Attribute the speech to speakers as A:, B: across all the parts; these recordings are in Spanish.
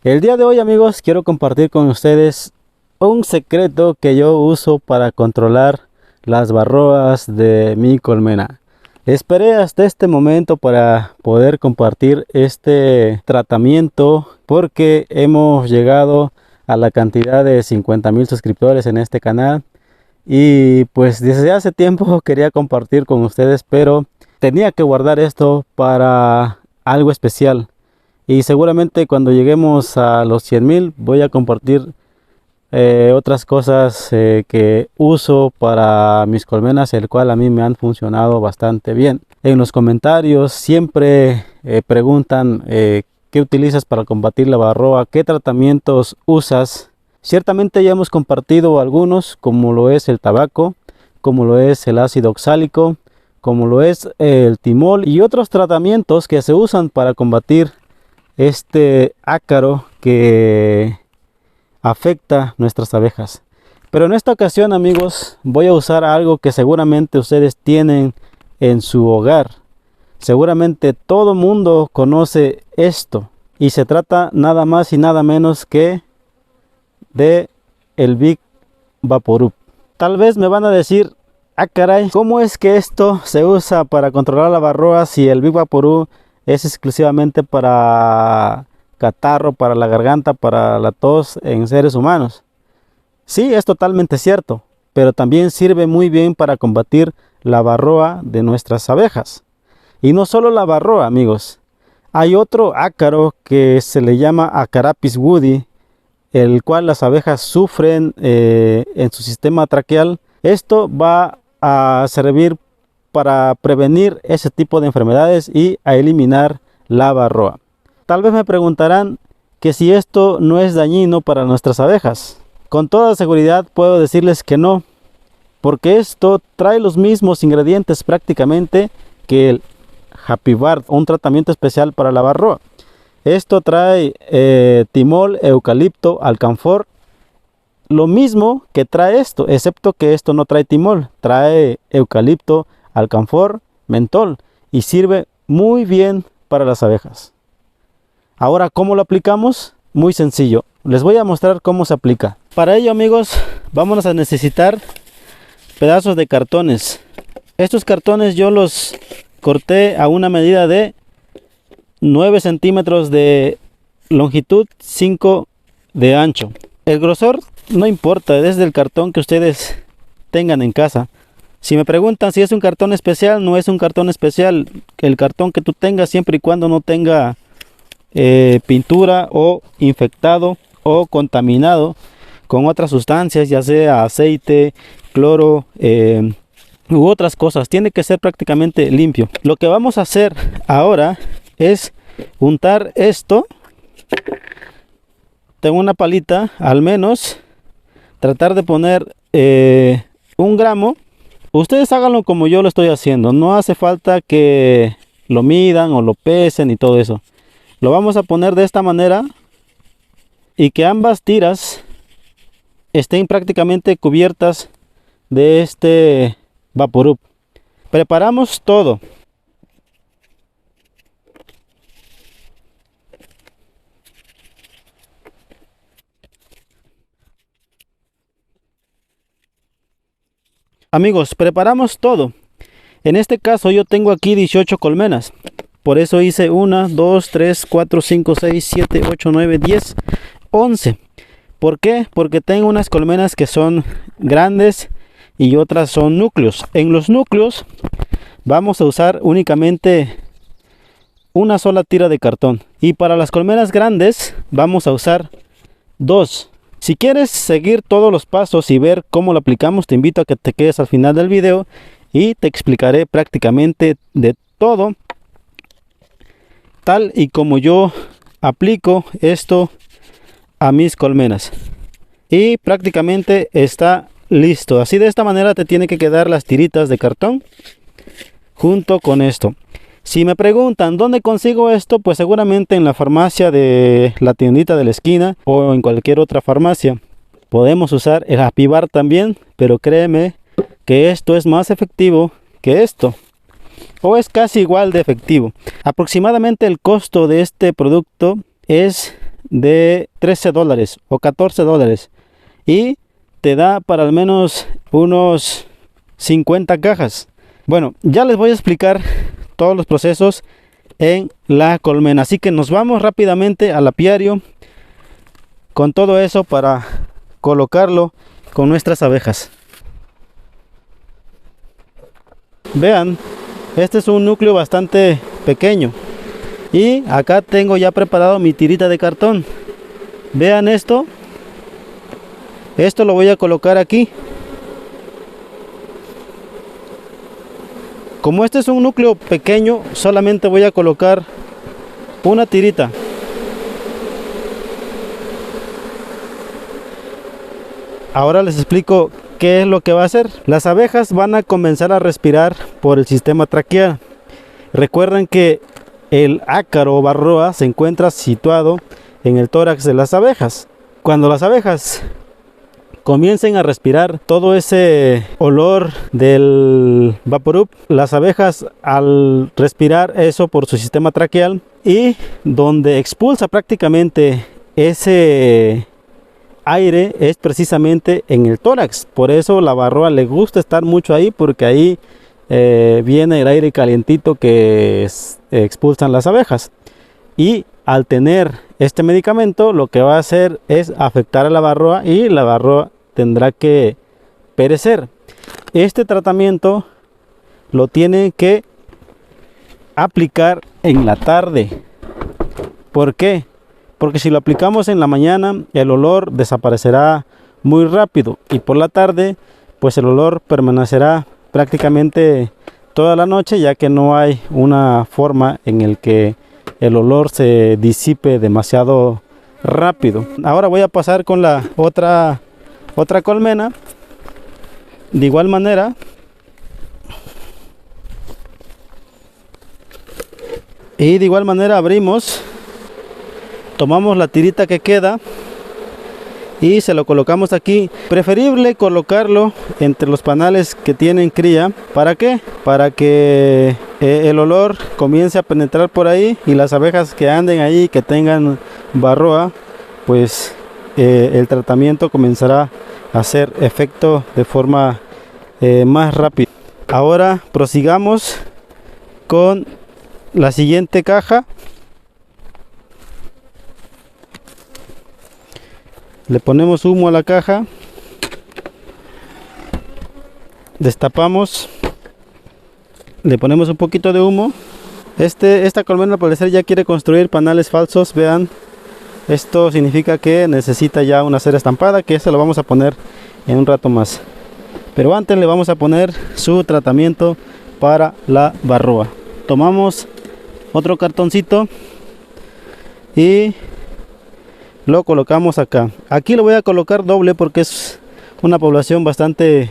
A: El día de hoy, amigos, quiero compartir con ustedes un secreto que yo uso para controlar las varroas de mi colmena. Esperé hasta este momento para poder compartir este tratamiento porque hemos llegado a la cantidad de 50,000 suscriptores en este canal y pues desde hace tiempo quería compartir con ustedes, pero tenía que guardar esto para algo especial. Y seguramente cuando lleguemos a los 100,000 voy a compartir otras cosas que uso para mis colmenas, el cual a mí me han funcionado bastante bien. En los comentarios siempre preguntan qué utilizas para combatir la varroa, qué tratamientos usas. Ciertamente ya hemos compartido algunos, como lo es el tabaco, como lo es el ácido oxálico, como lo es el timol y otros tratamientos que se usan para combatir este ácaro que afecta nuestras abejas. Pero en esta ocasión, amigos, voy a usar algo que seguramente ustedes tienen en su hogar. Seguramente todo mundo conoce esto y se trata nada más y nada menos que de el Big Vaporub. Tal vez me van a decir, ah caray, ¿cómo es que esto se usa para controlar la varroa si el Big Vaporub es exclusivamente para catarro, para la garganta, para la tos en seres humanos? Sí, es totalmente cierto, pero también sirve muy bien para combatir la varroa de nuestras abejas. Y no solo la varroa, amigos. Hay otro ácaro que se le llama Acarapis woodi, el cual las abejas sufren en su sistema traqueal. Esto va a servir para prevenir ese tipo de enfermedades y a eliminar la varroa. Tal vez me preguntarán que si esto no es dañino para nuestras abejas. Con toda seguridad puedo decirles que no, porque esto trae los mismos ingredientes prácticamente que el Happy Bard, un tratamiento especial para la varroa. Esto trae timol, eucalipto, alcanfor, lo mismo que trae esto, excepto que esto no trae timol, trae eucalipto, alcanfor, mentol y sirve muy bien para las abejas. Ahora, ¿cómo lo aplicamos? Muy sencillo, les voy a mostrar cómo se aplica. Para ello, amigos, vamos a necesitar pedazos de cartones. Estos cartones yo los corté a una medida de 9 centímetros de longitud, 5 de ancho. El grosor no importa, es del cartón que ustedes tengan en casa. Si me preguntan si es un cartón especial, no es un cartón especial. El cartón que tú tengas, siempre y cuando no tenga pintura o infectado o contaminado con otras sustancias, ya sea aceite, cloro u otras cosas, tiene que ser prácticamente limpio. Lo que vamos a hacer ahora es untar esto. Tengo una palita, al menos tratar de poner 1 gramo. Ustedes háganlo como yo lo estoy haciendo, no hace falta que lo midan o lo pesen y todo eso. Lo vamos a poner de esta manera y que ambas tiras estén prácticamente cubiertas de este Vaporub. Preparamos todo. Amigos, preparamos todo. En este caso yo tengo aquí 18 colmenas. Por eso hice 1, 2, 3, 4, 5, 6, 7, 8, 9, 10, 11. ¿Por qué? Porque tengo unas colmenas que son grandes y otras son núcleos. En los núcleos vamos a usar únicamente una sola tira de cartón. Y para las colmenas grandes vamos a usar 2. Si quieres seguir todos los pasos y ver cómo lo aplicamos, te invito a que te quedes al final del video y te explicaré prácticamente de todo, tal y como yo aplico esto a mis colmenas. Y prácticamente está listo. Así, de esta manera te tiene que quedar las tiritas de cartón junto con esto. Si me preguntan dónde consigo esto, pues seguramente en la farmacia de la tiendita de la esquina o en cualquier otra farmacia. Podemos usar el Happy Bard también, pero créeme que esto es más efectivo que esto, o es casi igual de efectivo. Aproximadamente el costo de este producto es de $13 o $14 y te da para al menos unos 50 cajas. Bueno, ya les voy a explicar todos los procesos en la colmena, así que nos vamos rápidamente al apiario con todo eso para colocarlo con nuestras abejas. Vean, este es un núcleo bastante pequeño y acá tengo ya preparado mi tirita de cartón. Vean esto lo voy a colocar aquí. Como este es un núcleo pequeño, solamente voy a colocar una tirita. Ahora les explico qué es lo que va a hacer. Las abejas van a comenzar a respirar por el sistema traqueal. Recuerden que el ácaro o varroa se encuentra situado en el tórax de las abejas. Cuando las abejas comiencen a respirar todo ese olor del Vaporub, las abejas al respirar eso por su sistema traqueal y donde expulsa prácticamente ese aire es precisamente en el tórax. Por eso la varroa le gusta estar mucho ahí, porque ahí viene el aire calientito que expulsan las abejas. Y al tener este medicamento, lo que va a hacer es afectar a la varroa y la varroa tendrá que perecer. Este tratamiento lo tienen que aplicar en la tarde. ¿Por qué? Porque si lo aplicamos en la mañana, el olor desaparecerá muy rápido, y por la tarde pues el olor permanecerá prácticamente toda la noche, ya que no hay una forma en el que el olor se disipe demasiado rápido. Ahora voy a pasar con la otra colmena. De igual manera, abrimos, tomamos la tirita que queda y se lo colocamos aquí. Preferible colocarlo entre los panales que tienen cría. ¿Para qué? Para que el olor comience a penetrar por ahí y las abejas que anden ahí, que tengan varroa, pues el tratamiento comenzará a hacer efecto de forma más rápida. Ahora prosigamos con la siguiente caja. Le ponemos humo a la caja, destapamos, le ponemos un poquito de humo. Esta colmena al parecer ya quiere construir panales falsos. Vean, esto significa que necesita ya una cera estampada, que se lo vamos a poner en un rato más. Pero antes le vamos a poner su tratamiento para la varroa. Tomamos otro cartoncito y lo colocamos acá. Aquí lo voy a colocar doble porque es una población bastante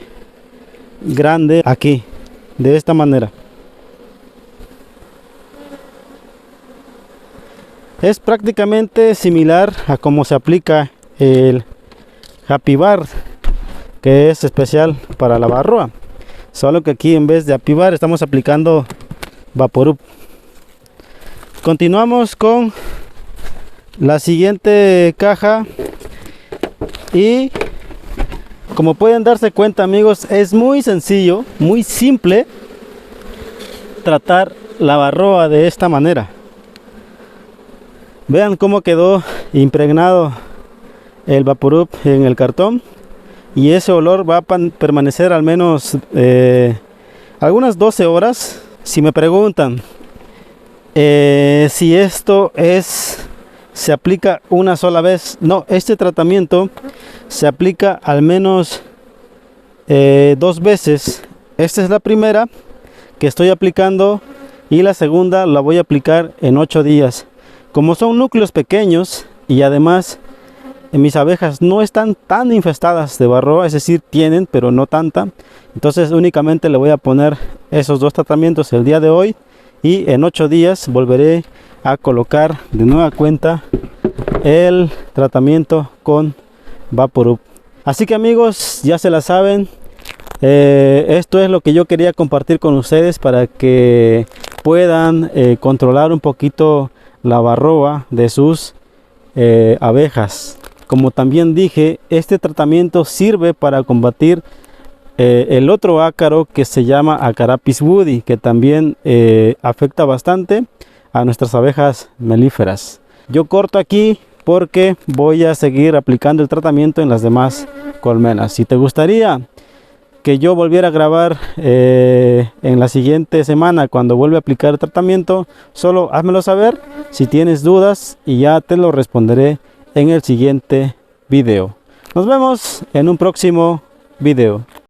A: grande. Aquí, de esta manera. Es prácticamente similar a cómo se aplica el Happy Bar, que es especial para la varroa, solo que aquí en vez de Happy Bar estamos aplicando Vaporub. Continuamos con la siguiente caja y como pueden darse cuenta, amigos, es muy sencillo, muy simple tratar la varroa de esta manera. Vean cómo quedó impregnado el Vaporub en el cartón, y ese olor va a permanecer al menos algunas 12 horas. Si me preguntan si esto se aplica una sola vez, no, este tratamiento se aplica al menos 2 veces. Esta es la primera que estoy aplicando y la segunda la voy a aplicar en 8 días. Como son núcleos pequeños y además mis abejas no están tan infestadas de varroa, es decir, tienen pero no tanta, entonces únicamente le voy a poner esos 2 tratamientos el día de hoy, y en 8 días volveré a colocar de nueva cuenta el tratamiento con Vaporub. Así que, amigos, ya se la saben, esto es lo que yo quería compartir con ustedes para que puedan controlar un poquito la varroa de sus abejas. Como también dije, este tratamiento sirve para combatir el otro ácaro que se llama Acarapis woodi, que también afecta bastante a nuestras abejas melíferas. Yo corto aquí porque voy a seguir aplicando el tratamiento en las demás colmenas. Si te gustaría que yo volviera a grabar en la siguiente semana cuando vuelva a aplicar el tratamiento, solo házmelo saber si tienes dudas y ya te lo responderé en el siguiente video. Nos vemos en un próximo video.